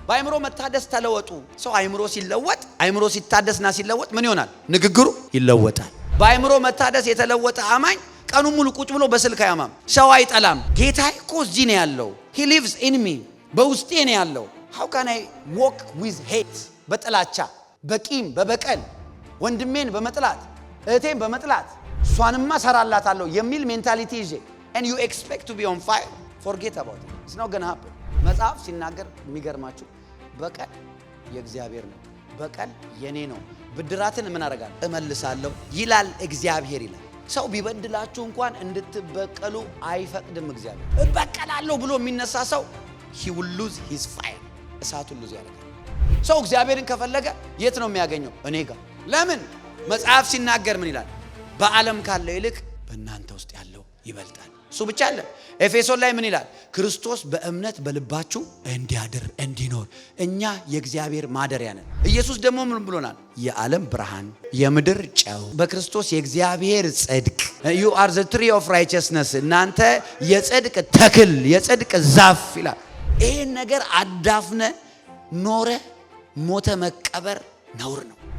በአይምሮ መታደስ ተለወጡ። ሰው አይምሮ ሲለወጥ አይምሮ ሲታደስና ሲለወጥ ምን ይሆናል? ንግግሩ ይለወጣል። በአይምሮ መታደስ የተለወጠ አማኝ ቀኑ ሙሉ ቁጭ ብሎ በስልክ አያማም፣ ሰው አይጠላም። ጌታዬ እኮ እዚህ ነው ያለው። he lives in me በውስጤ ነው ያለው። how can I walk with hate በጥላቻ በቂም በበቀል ወንድሜን በመጥላት እህቴን በመጥላት እሷንማ ሰራላታለሁ የሚል ሜንታሊቲ ይዤ and you expect to be on fire, forget about it, it's not going to happen። መጽሐፍ ሲናገር የሚገርማችሁ በቀል የእግዚአብሔር ነው፣ በቀል የኔ ነው፣ ብድራትን ምን አደርጋለሁ እመልሳለሁ ይላል እግዚአብሔር ይላል። ሰው ቢበድላችሁ እንኳን እንድትበቀሉ አይፈቅድም እግዚአብሔር። እበቀላለሁ ብሎ የሚነሳ ሰው he will lose his fire፣ እሳቱን ሉዝ ያደርጋል። ሰው እግዚአብሔርን ከፈለገ የት ነው የሚያገኘው? እኔ ጋር። ለምን? መጽሐፍ ሲናገር ምን ይላል? በዓለም ካለው ይልቅ በእናንተ ውስጥ ያለው ይበልጣል። እሱ ብቻ አለ። ኤፌሶን ላይ ምን ይላል? ክርስቶስ በእምነት በልባችሁ እንዲያድር እንዲኖር እኛ የእግዚአብሔር ማደሪያ ነን። ኢየሱስ ደግሞ ምን ብሎናል? የዓለም ብርሃን የምድር ጨው በክርስቶስ የእግዚአብሔር ጽድቅ you are the tree of righteousness እናንተ የጽድቅ ተክል የጽድቅ ዛፍ ይላል። ይሄን ነገር አዳፍነ ኖረ ሞተ መቀበር ነውር ነው።